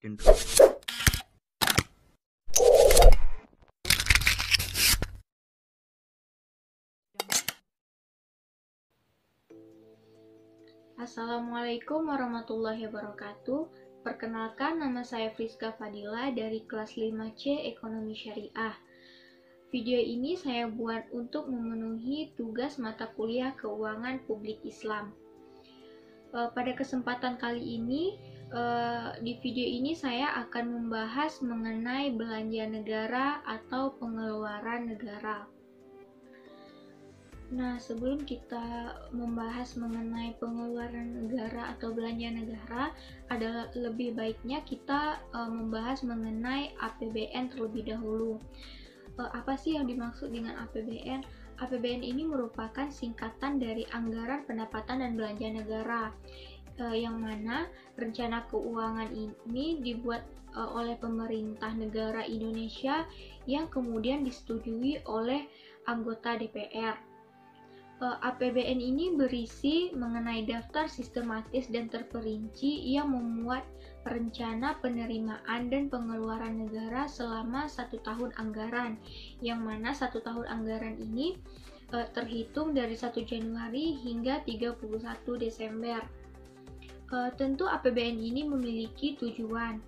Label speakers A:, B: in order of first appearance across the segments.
A: Intro.
B: Assalamualaikum warahmatullahi wabarakatuh. Perkenalkan, nama saya Friska Fadila dari kelas 5C Ekonomi Syariah. Video ini saya buat untuk memenuhi tugas mata kuliah Keuangan Publik Islam. Pada kesempatan kali ini, di video ini saya akan membahas mengenai belanja negara atau pengeluaran negara. Nah, sebelum kita membahas mengenai pengeluaran negara atau belanja negara, adalah lebih baiknya kita membahas mengenai APBN terlebih dahulu. Apa sih yang dimaksud dengan APBN? APBN ini merupakan singkatan dari Anggaran Pendapatan dan Belanja Negara, yang mana rencana keuangan ini dibuat oleh pemerintah negara Indonesia yang kemudian disetujui oleh anggota DPR. APBN ini berisi mengenai daftar sistematis dan terperinci yang memuat rencana penerimaan dan pengeluaran negara selama 1 tahun anggaran, yang mana 1 tahun anggaran ini terhitung dari 1 Januari hingga 31 Desember. Tentu APBN ini memiliki tujuan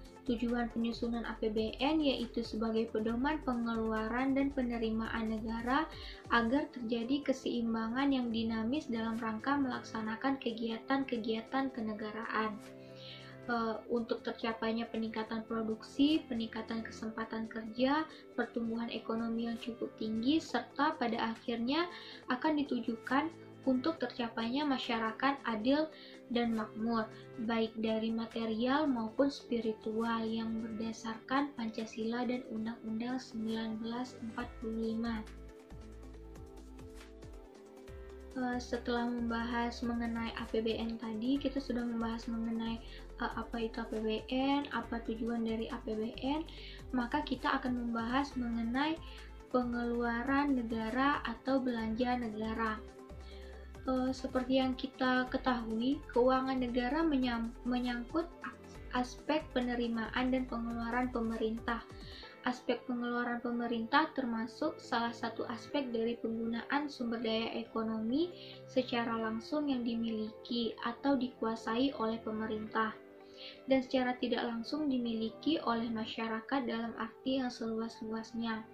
B: penyusunan APBN yaitu sebagai pedoman pengeluaran dan penerimaan negara agar terjadi keseimbangan yang dinamis dalam rangka melaksanakan kegiatan-kegiatan kenegaraan. Untuk tercapainya peningkatan produksi, peningkatan kesempatan kerja, pertumbuhan ekonomi yang cukup tinggi, serta pada akhirnya akan ditujukan untuk tercapainya masyarakat adil dan makmur, baik dari material maupun spiritual yang berdasarkan Pancasila dan Undang-Undang 1945. Setelah membahas mengenai APBN tadi, kita sudah membahas mengenai apa itu APBN, apa tujuan dari APBN, maka kita akan membahas mengenai pengeluaran negara atau belanja negara. Seperti yang kita ketahui, keuangan negara menyangkut aspek penerimaan dan pengeluaran pemerintah. Aspek pengeluaran pemerintah termasuk salah satu aspek dari penggunaan sumber daya ekonomi secara langsung yang dimiliki atau dikuasai oleh pemerintah, dan secara tidak langsung dimiliki oleh masyarakat dalam arti yang seluas-luasnya.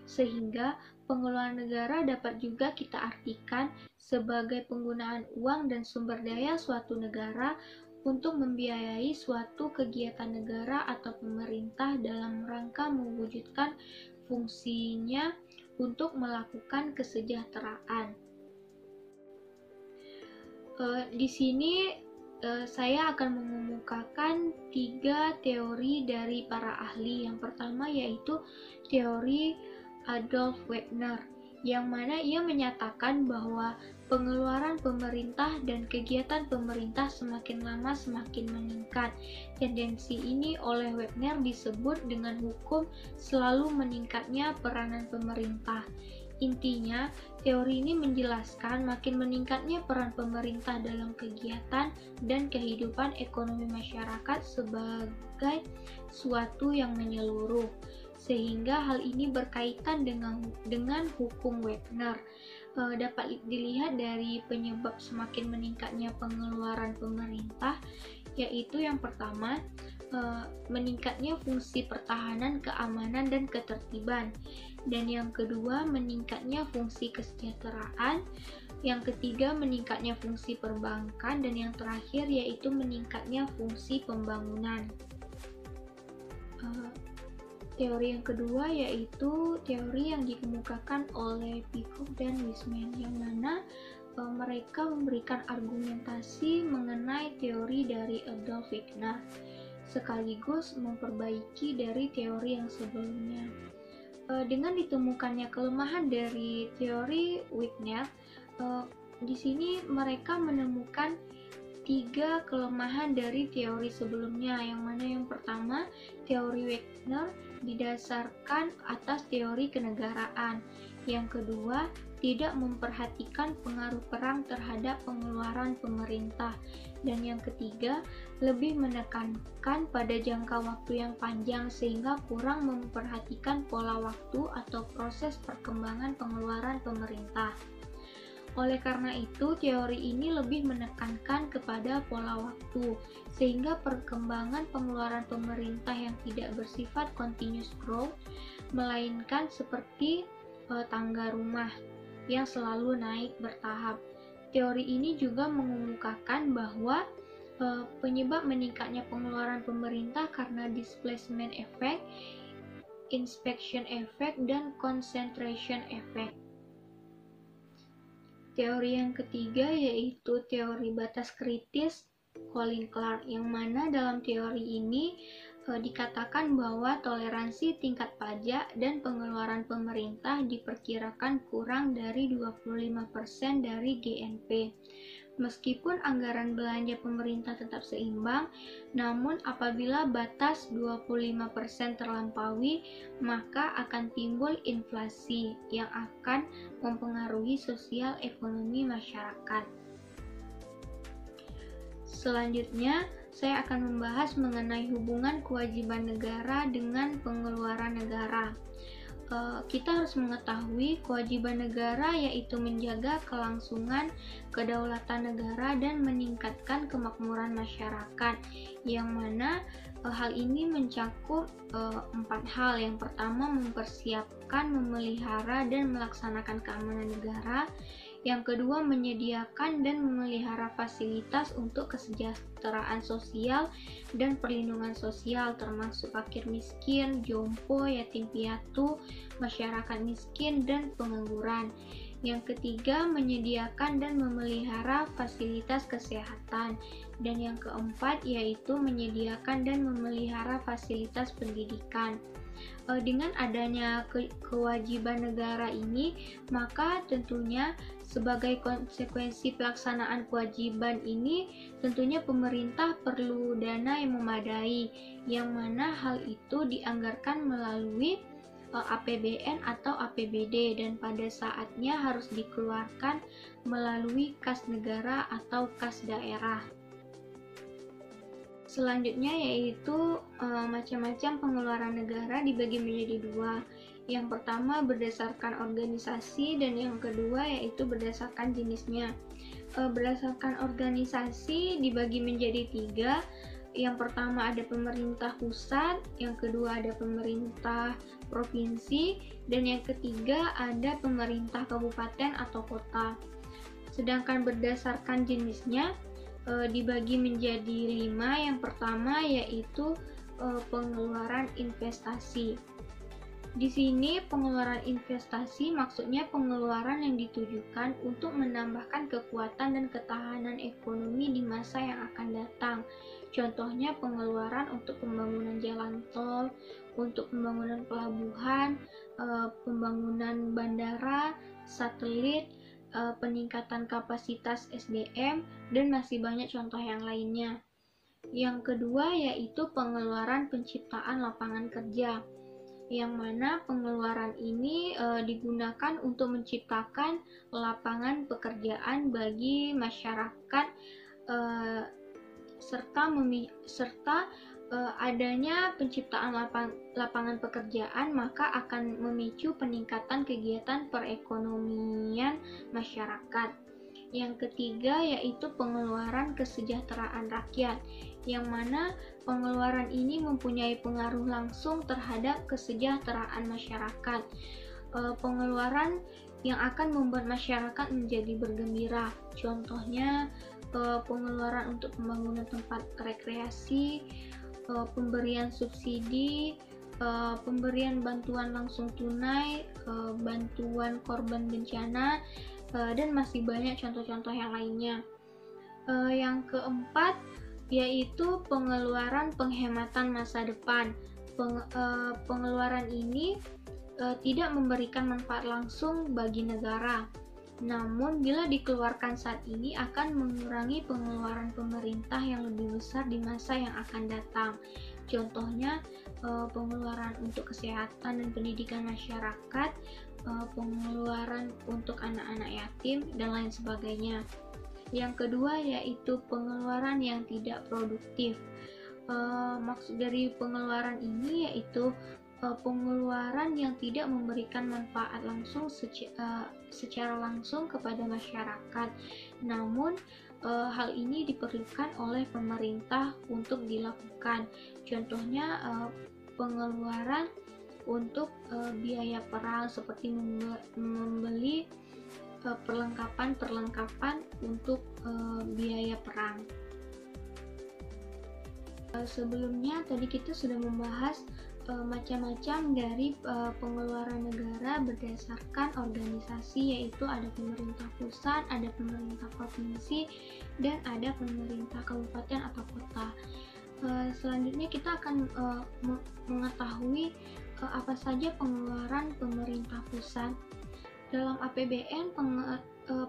B: Sehingga pengeluaran negara dapat juga kita artikan sebagai penggunaan uang dan sumber daya suatu negara untuk membiayai suatu kegiatan negara atau pemerintah dalam rangka mewujudkan fungsinya untuk melakukan kesejahteraan. Di sini saya akan mengemukakan 3 teori dari para ahli. Yang pertama yaitu teori Adolf Wegner, yang mana ia menyatakan bahwa pengeluaran pemerintah dan kegiatan pemerintah semakin lama semakin meningkat. Tendensi ini oleh Wegner disebut dengan hukum selalu meningkatnya peranan pemerintah. Intinya, teori ini menjelaskan makin meningkatnya peran pemerintah dalam kegiatan dan kehidupan ekonomi masyarakat sebagai suatu yang menyeluruh, sehingga hal ini berkaitan dengan hukum Wegner. Dapat dilihat dari penyebab semakin meningkatnya pengeluaran pemerintah, yaitu yang pertama, meningkatnya fungsi pertahanan, keamanan, dan ketertiban, dan yang kedua, meningkatnya fungsi kesejahteraan, yang ketiga, meningkatnya fungsi perbankan, dan yang terakhir yaitu meningkatnya fungsi pembangunan. Teori yang kedua yaitu teori yang dikemukakan oleh Peacock dan Wiseman, yang mana mereka memberikan argumentasi mengenai teori dari Adolf Wegner sekaligus memperbaiki dari teori yang sebelumnya. Dengan ditemukannya kelemahan dari teori Wegner, di sini mereka menemukan tiga kelemahan dari teori sebelumnya, yang mana yang pertama, teori Wagner didasarkan atas teori kenegaraan. Yang kedua, tidak memperhatikan pengaruh perang terhadap pengeluaran pemerintah. Dan yang ketiga, lebih menekankan pada jangka waktu yang panjang sehingga kurang memperhatikan pola waktu atau proses perkembangan pengeluaran pemerintah. Oleh karena itu, teori ini lebih menekankan kepada pola waktu, sehingga perkembangan pengeluaran pemerintah yang tidak bersifat continuous growth, melainkan seperti tangga rumah yang selalu naik bertahap. Teori ini juga mengemukakan bahwa penyebab meningkatnya pengeluaran pemerintah karena displacement effect, inspection effect, dan concentration effect. Teori yang ketiga yaitu teori batas kritis Colin Clark, yang mana dalam teori ini dikatakan bahwa toleransi tingkat pajak dan pengeluaran pemerintah diperkirakan kurang dari 25% dari GNP. Meskipun anggaran belanja pemerintah tetap seimbang, namun apabila batas 25% terlampaui, maka akan timbul inflasi yang akan mempengaruhi sosial ekonomi masyarakat. Selanjutnya, saya akan membahas mengenai hubungan kewajiban negara dengan pengeluaran negara. Kita harus mengetahui kewajiban negara yaitu menjaga kelangsungan kedaulatan negara dan meningkatkan kemakmuran masyarakat, yang mana hal ini mencakup 4 hal. Yang pertama, mempersiapkan, memelihara, dan melaksanakan keamanan negara. Yang kedua, menyediakan dan memelihara fasilitas untuk kesejahteraan sosial dan perlindungan sosial, termasuk fakir miskin, jompo, yatim piatu, masyarakat miskin, dan pengangguran. Yang ketiga, menyediakan dan memelihara fasilitas kesehatan. Dan yang keempat, yaitu menyediakan dan memelihara fasilitas pendidikan. Dengan adanya kewajiban negara ini, maka tentunya sebagai konsekuensi pelaksanaan kewajiban ini, tentunya pemerintah perlu dana yang memadai, yang mana hal itu dianggarkan melalui APBN atau APBD, dan pada saatnya harus dikeluarkan melalui kas negara atau kas daerah. Selanjutnya yaitu macam-macam pengeluaran negara dibagi menjadi dua. Yang pertama berdasarkan organisasi, dan yang kedua yaitu berdasarkan jenisnya. Berdasarkan organisasi dibagi menjadi tiga. Yang pertama ada pemerintah pusat, yang kedua ada pemerintah provinsi, dan yang ketiga ada pemerintah kabupaten atau kota. Sedangkan berdasarkan jenisnya dibagi menjadi 5. Yang pertama yaitu pengeluaran investasi. Di sini pengeluaran investasi maksudnya pengeluaran yang ditujukan untuk menambahkan kekuatan dan ketahanan ekonomi di masa yang akan datang. Contohnya pengeluaran untuk pembangunan jalan tol, untuk pembangunan pelabuhan, pembangunan bandara, satelit, peningkatan kapasitas SDM, dan masih banyak contoh yang lainnya. Yang kedua yaitu pengeluaran penciptaan lapangan kerja, yang mana pengeluaran ini digunakan untuk menciptakan lapangan pekerjaan bagi masyarakat, serta adanya penciptaan lapangan pekerjaan maka akan memicu peningkatan kegiatan perekonomian masyarakat. Yang ketiga yaitu pengeluaran kesejahteraan rakyat, yang mana pengeluaran ini mempunyai pengaruh langsung terhadap kesejahteraan masyarakat. Pengeluaran yang akan membuat masyarakat menjadi bergembira, contohnya pengeluaran untuk pembangunan tempat rekreasi, pemberian subsidi, pemberian bantuan langsung tunai, bantuan korban bencana, dan masih banyak contoh-contoh yang lainnya. Yang keempat yaitu pengeluaran penghematan masa depan. Pengeluaran ini tidak memberikan manfaat langsung bagi negara. Namun bila dikeluarkan saat ini akan mengurangi pengeluaran pemerintah yang lebih besar di masa yang akan datang. Contohnya pengeluaran untuk kesehatan dan pendidikan masyarakat, pengeluaran untuk anak-anak yatim, dan lain sebagainya. Yang kedua yaitu pengeluaran yang tidak produktif. Maksud dari pengeluaran ini yaitu pengeluaran yang tidak memberikan manfaat langsung secara langsung kepada masyarakat. Namun hal ini diperlukan oleh pemerintah untuk dilakukan. Contohnya pengeluaran untuk biaya perang seperti membeli perlengkapan untuk biaya perang. Sebelumnya tadi kita sudah membahas macam-macam dari pengeluaran negara berdasarkan organisasi, yaitu ada pemerintah pusat, ada pemerintah provinsi, dan ada pemerintah kabupaten atau kota. Selanjutnya kita akan mengetahui apa saja pengeluaran pemerintah pusat. Dalam APBN,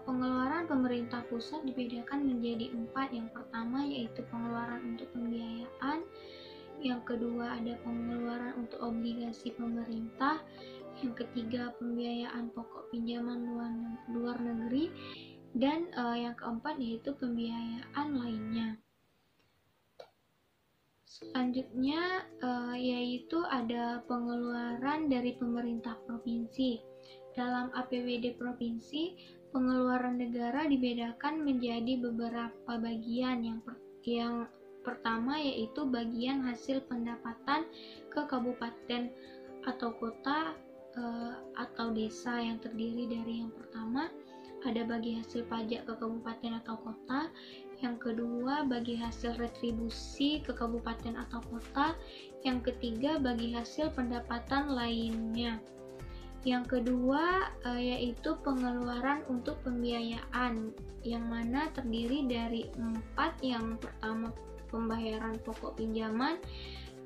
B: pengeluaran pemerintah pusat dibedakan menjadi 4. Yang pertama yaitu pengeluaran untuk pembiayaan, yang kedua ada pengeluaran untuk obligasi pemerintah, yang ketiga pembiayaan pokok pinjaman luar negeri, dan yang keempat yaitu pembiayaan lainnya. Selanjutnya yaitu ada pengeluaran dari pemerintah provinsi. Dalam APBD provinsi, pengeluaran negara dibedakan menjadi beberapa bagian. Yang pertama yaitu bagian hasil pendapatan ke kabupaten atau kota atau desa, yang terdiri dari yang pertama ada bagi hasil pajak ke kabupaten atau kota, yang kedua bagi hasil retribusi ke kabupaten atau kota, yang ketiga bagi hasil pendapatan lainnya. Yang kedua yaitu pengeluaran untuk pembiayaan, yang mana terdiri dari 4. Yang pertama pembayaran pokok pinjaman,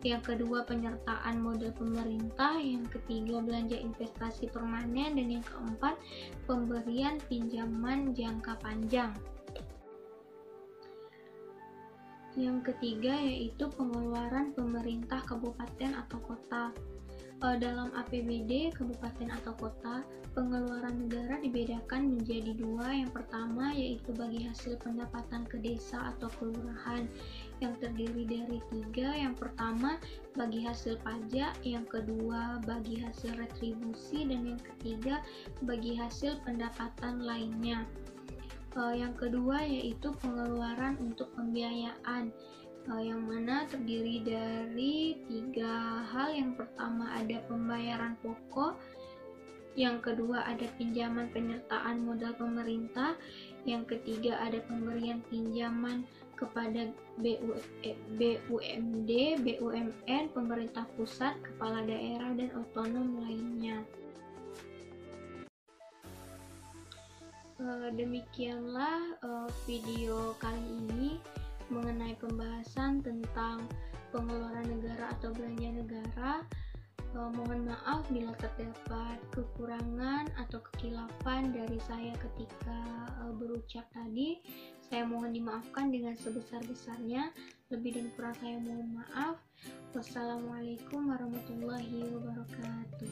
B: yang kedua penyertaan modal pemerintah, yang ketiga belanja investasi permanen, dan yang keempat pemberian pinjaman jangka panjang. Yang ketiga yaitu pengeluaran pemerintah kabupaten atau kota. Dalam APBD kabupaten atau kota, pengeluaran negara dibedakan menjadi 2. Yang pertama yaitu bagi hasil pendapatan ke desa atau kelurahan, yang terdiri dari 3. Yang pertama bagi hasil pajak, yang kedua bagi hasil retribusi, dan yang ketiga bagi hasil pendapatan lainnya. Yang kedua yaitu pengeluaran untuk pembiayaan, yang mana terdiri dari 3 hal. Yang pertama ada pembayaran pokok, yang kedua ada pinjaman penyertaan modal pemerintah, yang ketiga ada pemberian pinjaman kepada BUMD, BUMN, pemerintah pusat, kepala daerah, dan otonom lainnya. Demikianlah video kali ini mengenai pembahasan tentang pengeluaran negara atau belanja negara. Mohon maaf bila terdapat kekurangan atau kekilafan dari saya ketika berucap tadi. Saya mohon dimaafkan dengan sebesar-besarnya. Lebih dan kurang saya mohon maaf. Wassalamualaikum warahmatullahi wabarakatuh.